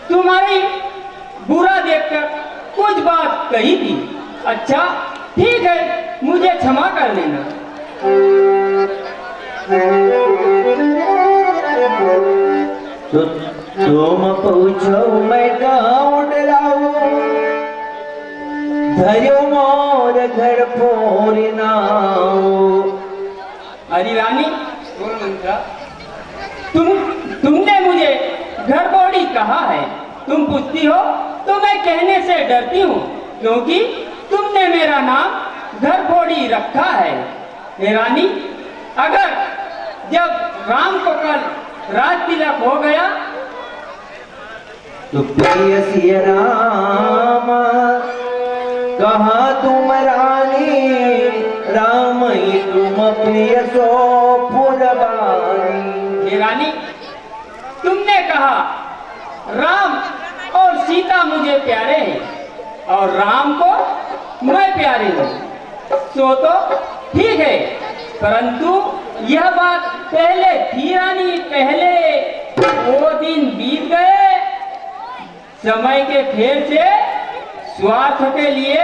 तुम्हारी बुरा देखकर कुछ बात कही थी। अच्छा ठीक है, मुझे क्षमा कर देना। तो तुम पूछो मैं गाँव डराऊं, धर्यो मोर घर फोरना। अरे रानी तुमने मुझे घर बोड़ी कहा है। तुम पूछती हो तो मैं कहने से डरती हूँ, क्योंकि तुमने मेरा नाम घर बोड़ी रखा है। हे रानी, अगर जब राम को कल राज तिलक हो गया तो प्रिय सिया राम कहा तुम रानी, राम ही तुम प्रिय सो पुरबानी। हे रानी, तुमने कहा राम और सीता मुझे प्यारे हैं और राम को मैं प्यारी हूँ, सो तो ठीक है, परंतु यह बात पहले थी रानी, पहले वो दिन बीत गए। समय के फेर से स्वार्थ के लिए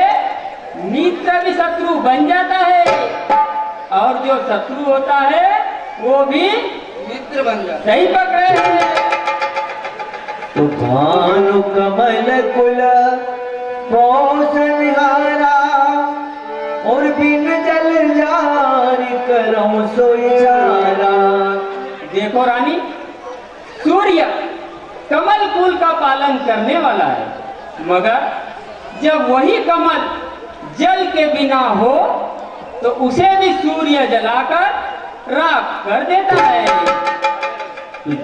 मित्र भी शत्रु बन जाता है, और जो शत्रु होता है वो भी मित्र बन जाता है। सही पकड़े हैं। तो भानु कमल कुल पोषणहारा, और बिन जल जारी करो सोई चारा। देखो रानी, सूर्य कमल कुल का पालन करने वाला है, मगर जब वही कमल जल के बिना हो तो उसे भी सूर्य जलाकर राख कर देता है।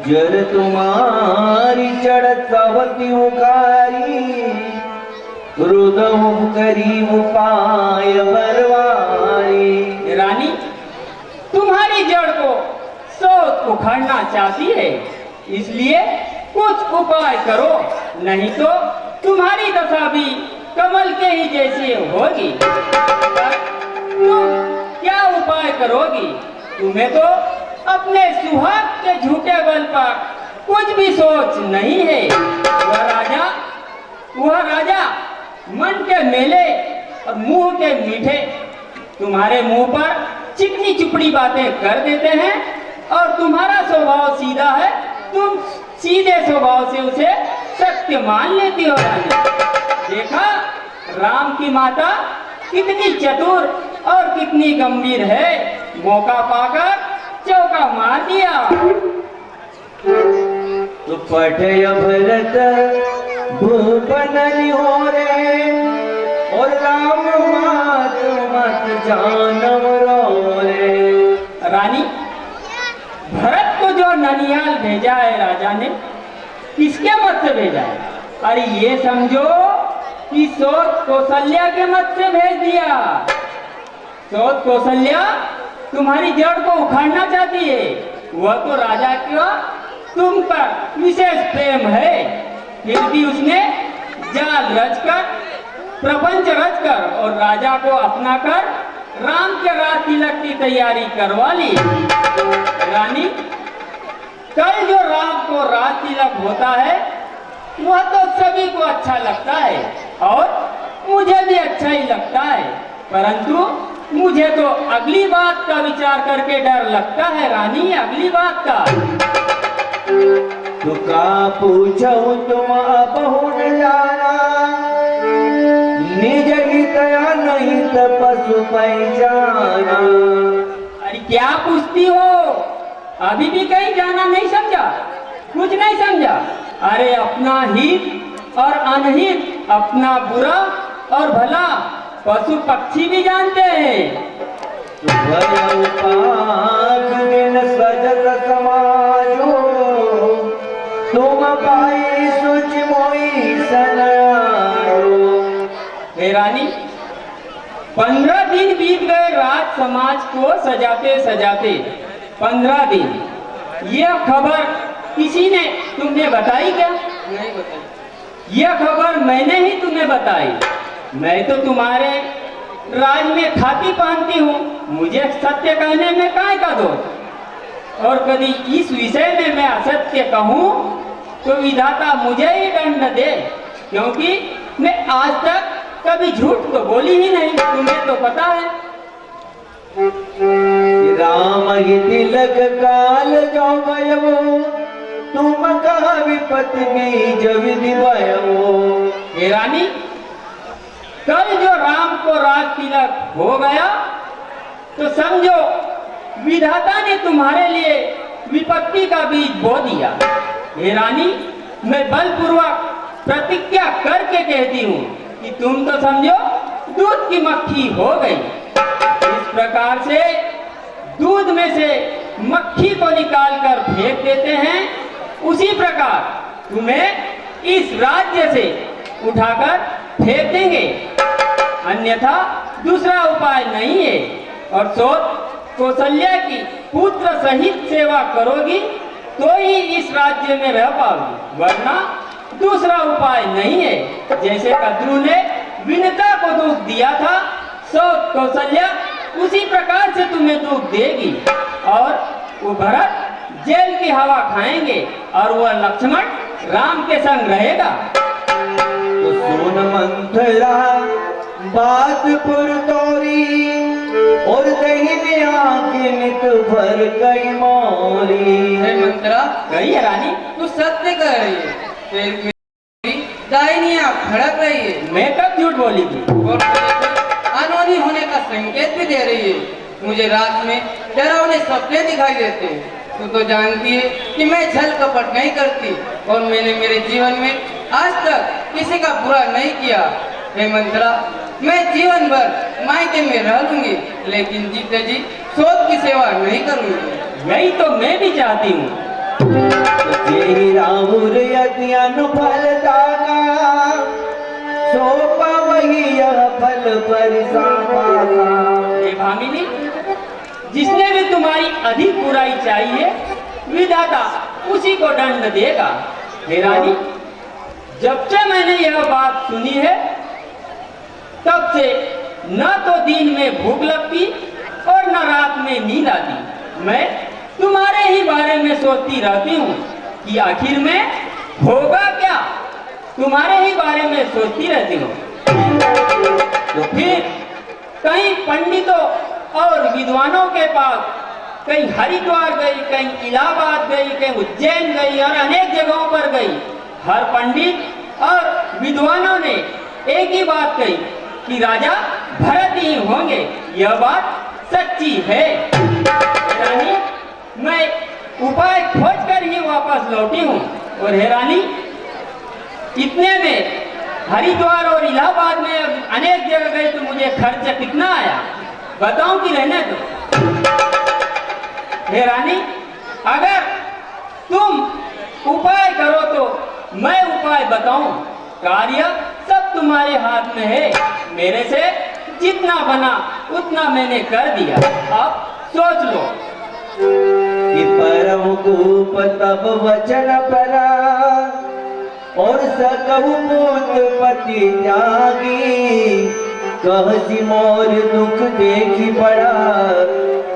जर तुम्हारी चढ़त सवती उकारी, रुदहु करी उपाय बरवारी। रानी, तुम्हारी जड़ को सोच उखाड़ना चाहती है, इसलिए कुछ उपाय करो, नहीं तो तुम्हारी दशा भी कमल के ही जैसी होगी। तुम क्या उपाय करोगी? तुम्हें तो अपने सुहाग के झूठे बल पर कुछ भी सोच नहीं है। वह राजा मन के मेले और मुंह के मीठे तुम्हारे मुंह पर चिकनी चुपड़ी बातें कर देते हैं, और तुम्हारा स्वभाव सीधा है, तुम सीधे स्वभाव से उसे सत्य मान लेती हो। रानी, देखा राम की माता कितनी चतुर और कितनी गंभीर है, मौका पाकर चौका मार दिया। तो पठय भरत भूपन निहोरे, और राम मात मत जानम रोरे। रानी, भरत को जो ननियाल भेजा है राजा ने, किसके मत से भेजा है? अरे ये समझो कि सोच कौशल्या के मत से भेज दिया। सोच कौशल्या तुम्हारी जड़ को उखाड़ना चाहती है। वह तो राजा का तुम पर विशेष प्रेम है, फिर भी उसने जाल रचकर, प्रपंच रचकर और राजा को अपना कर राम के राज तिलक की तैयारी करवा ली। रानी, कल जो राम को राज तिलक होता है वह तो सभी को अच्छा लगता है, और मुझे भी अच्छा ही लगता है, परंतु मुझे तो अगली बात का विचार करके डर लगता है रानी, अगली बात का। तो का पूछो तुम बहु न जाना, निज हित या नहीं तपसु पहचाना। अरे क्या पूछती हो? अभी भी कहीं जाना नहीं समझा? कुछ नहीं समझा? अरे अपना हित और अनहित, अपना बुरा और भला पशु पक्षी भी जानते हैं। दिन सजत समाजो, तुम पाई सोच मोई सनायो। हे रानी, 15 दिन बीत गए राज समाज को सजाते सजाते। 15 दिन। यह खबर किसी ने तुमने बताई क्या? नहीं बताई। यह खबर मैंने ही तुम्हें बताई। मैं तो तुम्हारे राज में खाती पहनती हूँ, मुझे सत्य कहने में काय का दोष? और कभी इस विषय में मैं असत्य कहूँ तो विधाता मुझे ही दंड दे, क्योंकि मैं आज तक कभी झूठ तो बोली ही नहीं, तुम्हें तो पता है। राम ही तिलक काल जो भयो, तुम कहा विपत बीज विधि भयो। हे रानी, कल जो राम को राज तिलक हो गया, तो समझो विधाता ने तुम्हारे लिए विपत्ति का बीज बो दिया। हे रानी, मैं बलपूर्वक प्रतिज्ञा करके कहती हूँ कि तुम तो समझो दूध की मक्खी हो गई। इस प्रकार से दूध में से मक्खी को निकालकर फेंक देते हैं, उसी प्रकार तुम्हें इस राज्य से उठाकर फेंक देंगे, अन्यथा दूसरा उपाय नहीं है। और सोच कौशल्या की पुत्र सहित सेवा करोगी तो ही इस राज्य में रह पाओगी, वरना दूसरा उपाय नहीं है। जैसे कद्रू ने विनता को दुख दिया था, सोच कौशल्या उसी प्रकार से तुम्हें दुख देगी, और वो भरत जेल की हवा खाएंगे और वह लक्ष्मण राम के संग रहेगा। तो सुन मंथरा बात पुरतोरी, और दहिने आंखें नित भर गई मोरी। हे मंत्रा, गई है रानी, तू सत्य कह रही है, फिर मेरी दाहिनी आंख भड़क रही है मैं कब झूठ बोली थी? और अनहोनी होने का संकेत भी दे रही है। मुझे रात में डरावने सपने दिखाई देते हैं। तू तो जानती है कि मैं छल कपट नहीं करती, और मैंने मेरे जीवन में आज तक किसी का बुरा नहीं किया। हे मंत्रा, मैं जीवन भर मायके में रह लूंगी, लेकिन जीते जी सोच की सेवा नहीं करूंगी। यही तो मैं भी चाहती हूँ। जेहि राहुल यदि अनुफलता का, सो पावहि यह फल परिसाका। हे भामिनी, जिसने भी तुम्हारी अधिक बुराई चाहिए, विधाता उसी को दंड देगा। हे रानी, जब से मैंने यह बात सुनी है, तब से न तो दिन में भूख लगती और न रात में नींद आती। मैं तुम्हारे ही बारे में सोचती रहती हूँ कि आखिर में होगा क्या, तुम्हारे ही बारे में सोचती रहती हूँ। तो फिर कहीं पंडितों और विद्वानों के पास, कहीं हरिद्वार गई, कहीं इलाहाबाद गई, कहीं उज्जैन गई और अनेक जगहों पर गई। हर पंडित और विद्वानों ने एक ही बात कही कि राजा भरत ही होंगे। यह बात सच्ची है। रानी, मैं उपाय खोजकर ही वापस लौटी हूँ। और हे रानी, इतने में हरिद्वार और इलाहाबाद में अनेक जगह गए तो मुझे खर्च कितना आया बताऊं कि रहने दो? हे रानी, अगर तुम उपाय करो तो मैं उपाय बताऊं। कार्य सब तुम्हारे हाथ में है। मेरे से जितना बना उतना मैंने कर दिया। अब सोच लो। कि परम कूप तब वचन परा, और सकहु पूत पति जागी। कहसी मोर दुख देखी पड़ा,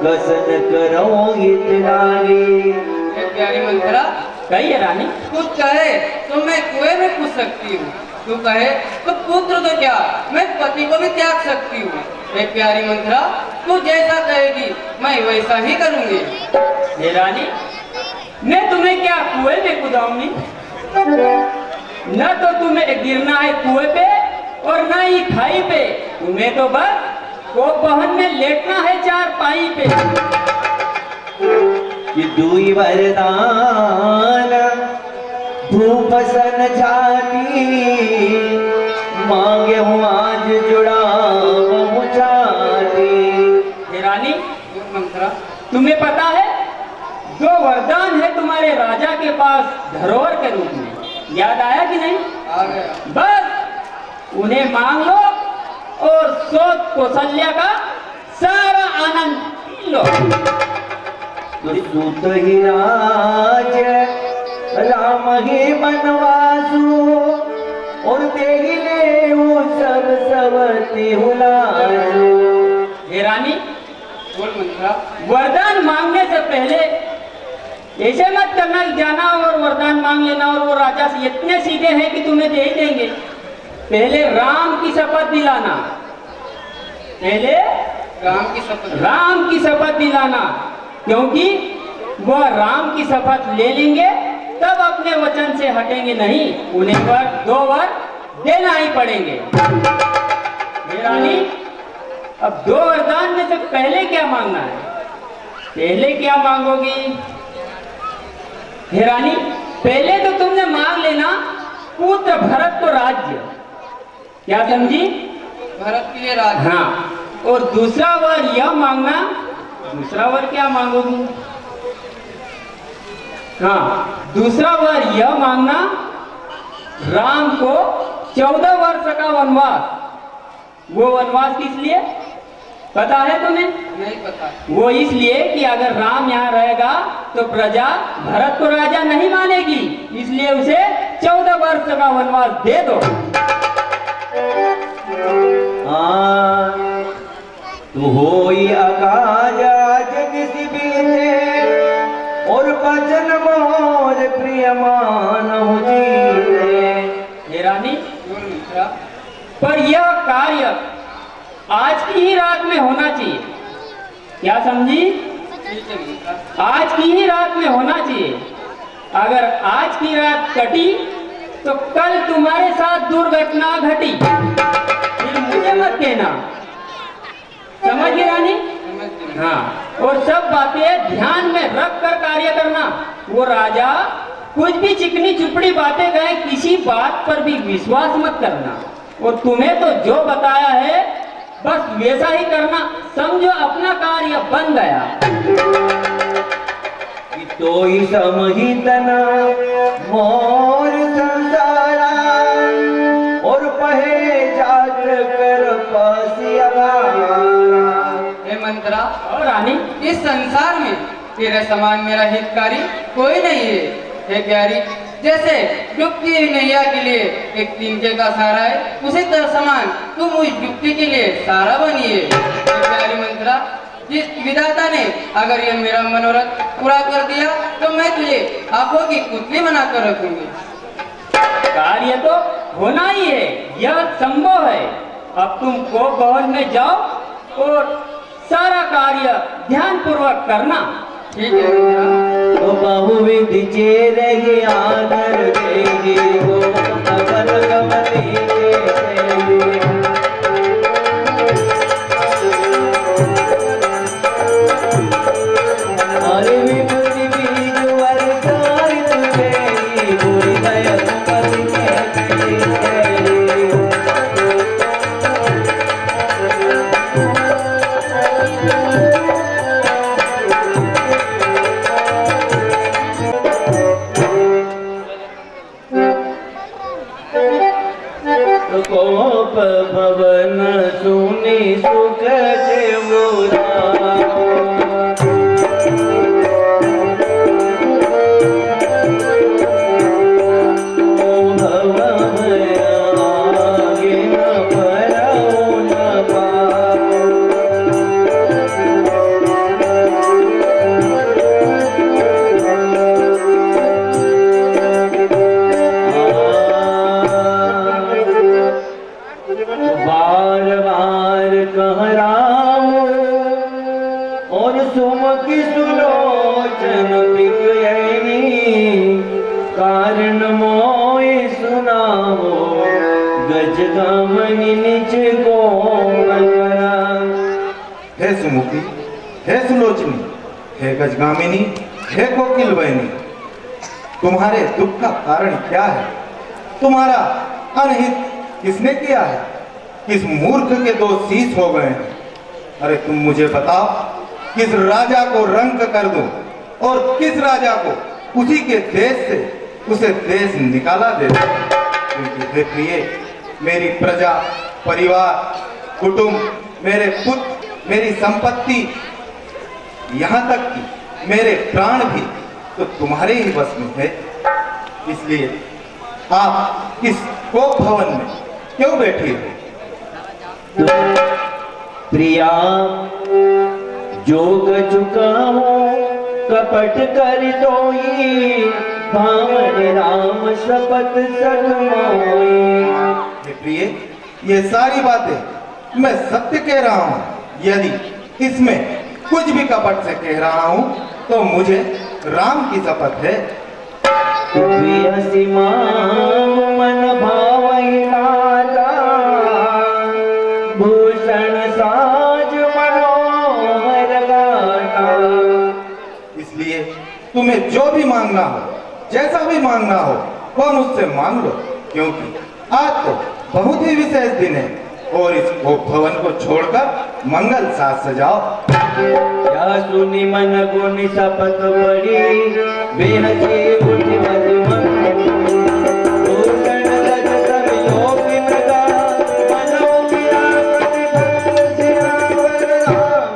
कसन करो हित लागी। हे प्यारी मंत्रा, कही है रानी, तू कहे तो मैं कुएं में कूद सकती हूँ, तू कहे तो पुत्र तो क्या, मैं पति को भी त्याग सकती हूँ। हे प्यारी मंत्रा, तू जैसा कहेगी मैं वैसा ही करूँगी। हे रानी, मैं तुम्हें क्या कुएं में कूदाऊंगी? न तो तुम्हें गिरना है कुएं पे और न ही खाई पे। तुम्हें तो बस को बहन में लेटना है चारपाई पे। कि दुई वरदान धूप सन छाती, मांगे हूँ आज जुड़ा छाती। हे रानी, मंत्रा, तुम्हें पता है दो वरदान है तुम्हारे राजा के पास धरोहर के रूप में, याद आया कि नहीं? आ गया। बस उन्हें मांग लो और सोच कौशल्या का सारा आनंद पी लो। तो सूत ही राज राम ही बनवासु, और देहि ले वो सब सवती हुलासु। हे रानी, बोल मंत्रा। वरदान मांगने से पहले ऐसे मत करना कि जाना और वरदान मांग लेना और वो राजा से इतने सीधे हैं कि तुम्हें दे ही देंगे। पहले राम की शपथ दिलाना, पहले राम की शपथ दिलाना, क्योंकि वह राम की शपथ ले लेंगे तब अपने वचन से हटेंगे नहीं, उन्हें दो वर देना ही पड़ेंगे। हे रानी, अब 2 वरदान में से पहले क्या मांगना है? पहले क्या मांगोगी? हे रानी, पहले तो तुमने मांग लेना पुत्र भरत को राज्य। क्या समझी? भरत के लिए राज्य। हाँ, और दूसरा वर यह मांगना, दूसरा वर क्या मांगोगी? हाँ, दूसरा वर यह मांगना राम को 14 वर्ष का वनवास। वो वनवास किस लिए पता है तुम्हें? नहीं पता। वो इसलिए कि अगर राम यहाँ रहेगा तो प्रजा भरत को राजा नहीं मानेगी, इसलिए उसे 14 वर्ष का वनवास दे दो। तू होई अकाज जग बीते और बचन मोर प्रिय मानहु जीते। हे रानी, पर यह कार्य आज की ही रात में होना चाहिए। क्या समझी? आज की ही रात में होना चाहिए। अगर आज की रात कटी तो कल तुम्हारे साथ दुर्घटना घटी, फिर मुझे मत कहना। समझ गए रानी? हाँ, और सब बातें ध्यान में रख कर कार्य करना। वो राजा कुछ भी चिकनी चुपड़ी बातें कहे, किसी बात पर भी विश्वास मत करना। और तुम्हें तो जो बताया है बस वैसा ही करना, समझो अपना कार्य बन गया। तो समहितना मोर संसारा और पहे जाग कर पसियारा। हे मंत्रा और रानी, इस संसार में तेरे समान मेरा हितकारी कोई नहीं है। हे प्यारी, जैसे डुबती हुई नैया के लिए एक तिनके का सहारा है, उसी तरह समान तुम उस डुबती के लिए सहारा बनिए। प्यारी मंत्रा, जिस विधाता ने अगर ये मेरा मनोरथ पूरा कर दिया तो मैं तुझे आंखों की पुतली बनाकर रखूंगी। कार्य तो होना ही है, यह संभव है। अब तुम कोप भवन में जाओ और सारा कार्य ध्यान पूर्वक करना। ठीक है मंत्रा। तो बहुविधि चेरहि आदर देहि गो अवर गमति देहि। हरि विभूति बीज वरदार तुझेहि होई दया तुमरि के। कोप भवन सुनि सुख जेवुरा। कारण मोय सुनाओ गजगामनि निज को मगरा। हे सुमुखी, हे सुलोचनी, हे गजगामिनी, हे कोकिल बहनी, तुम्हारे दुख का कारण क्या है? तुम्हारा अनहित किसने किया है? किस मूर्ख के 2 शीश हो गए हैं? अरे तुम मुझे बताओ, किस राजा को रंक कर दूं और किस राजा को उसी के देश से उसे देश निकाला दे दो। क्योंकि हे प्रिय, मेरी प्रजा, परिवार, कुटुंब, मेरे पुत्र, मेरी संपत्ति, यहाँ तक कि मेरे प्राण भी तो तुम्हारे ही बस में है। इसलिए आप इस कोप भवन में क्यों बैठी हो? प्रिया जोग चुका हूँ कपट कर तोई भावन राम शपथ सत मोई। हे प्रिय, ये सारी बातें मैं सत्य कह रहा हूँ। यदि इसमें कुछ भी कपट से कह रहा हूँ तो मुझे राम की शपथ है। मन भावई राजा भूषण साज मनोहर गाता। इसलिए तुम्हें जो भी मांगना हो, जैसा भी मांगना हो, वह मुझसे मांग लो, क्योंकि आज तो बहुत ही विशेष दिन है और इस भवन को छोड़कर मंगल साथ सजाओ। या सुनी मन गुनी शपथ बड़ी बेहसी उठी मति मन। भूषण रज सब योग मृगा मनो विरापति भक्त सियावर राम।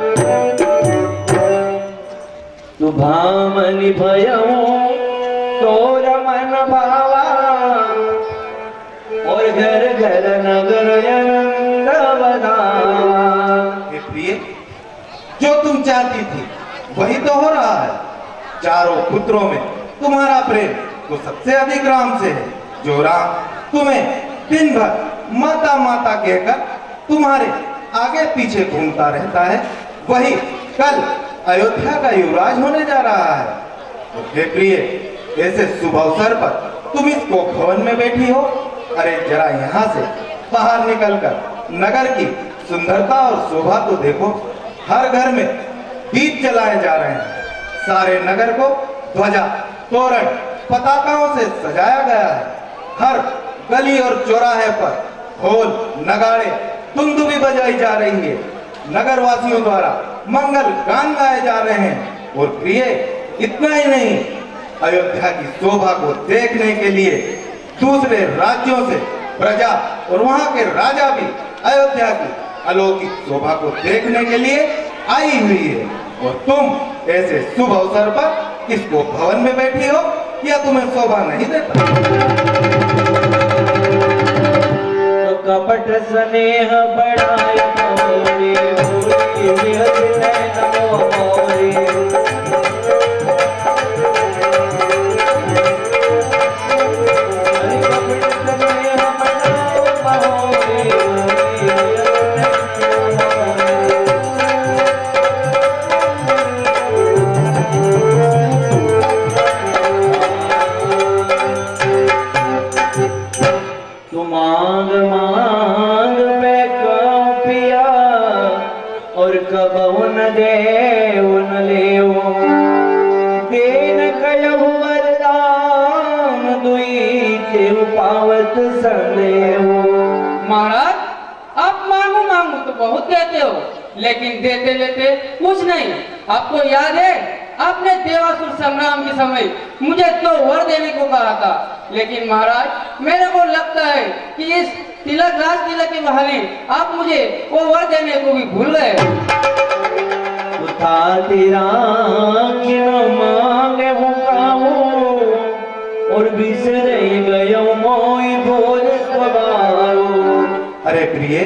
तु भामनि भयऊ तोर मन भावा और घर घर नगर आनंद बधावा। हे प्रिय, जो तुम चाहती थी वही तो हो रहा है। चारों पुत्रों में तुम्हारा प्रेम तो सबसे अधिक राम से है। जो राम तुम्हें दिन भर माता माता कहकर तुम्हारे आगे पीछे घूमता रहता है, वही कल अयोध्या का युवराज होने जा रहा है। तो हे प्रिय, ऐसे शुभ अवसर पर तुम इस कोक भवन में बैठी हो। अरे जरा यहाँ से बाहर निकलकर नगर की सुंदरता और शोभा तो देखो। हर घर में दीप जलाए जा रहे हैं। सारे नगर को ध्वजा, तोरण, पताकाओं से सजाया गया है। हर गली और चौराहे पर ढोल, नगाड़े, दुंदुभी बजाई जा रही है। नगर वासियों द्वारा मंगल गान गाए जा रहे हैं। और प्रिय, इतना ही नहीं, अयोध्या की शोभा को देखने के लिए दूसरे राज्यों से प्रजा और वहां के राजा भी अयोध्या की अलौकिक शोभा को देखने के लिए आई हुई है। और तुम ऐसे शुभ अवसर पर इसको भवन में बैठी हो, या तुम्हें शोभा नहीं देता? तो कपट स्नेह बढ़ाए मोरे मोरे बिहस नैन मोरे। अरे कपट स्नेह बढ़ाओ मोरे मोरे मांग मांग पे पिया और कबहु न देव न लेवो। देन कयहु वरदान दुई तेव पावत संदेवो। महाराज, आप मांगू मांगू तो बहुत देते हो, लेकिन देते लेते कुछ नहीं। आपको याद है, आपने देवासुर संग्राम के समय मुझे 2 वर देने को कहा था, लेकिन महाराज मेरे को लगता है कि इस तिलक, राज तिलक के बहाने आप मुझे वो वर देने को भी भूल गए। उठा तेरा मांगे मुकाऊ और बिसरे गयो मोई भोर स्वभाव। अरे प्रिय,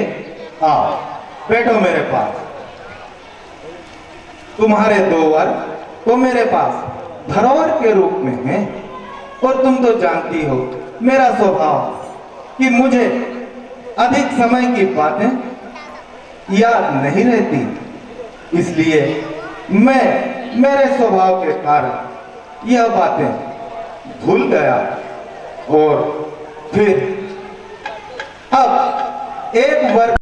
आओ बैठो मेरे पास। तुम्हारे 2 वर तो मेरे पास धरोहर के रूप में है। और तुम तो जानती हो मेरा स्वभाव कि मुझे अधिक समय की बातें याद नहीं रहती। इसलिए मैं मेरे स्वभाव के कारण यह बातें भूल गया। और फिर अब एक वर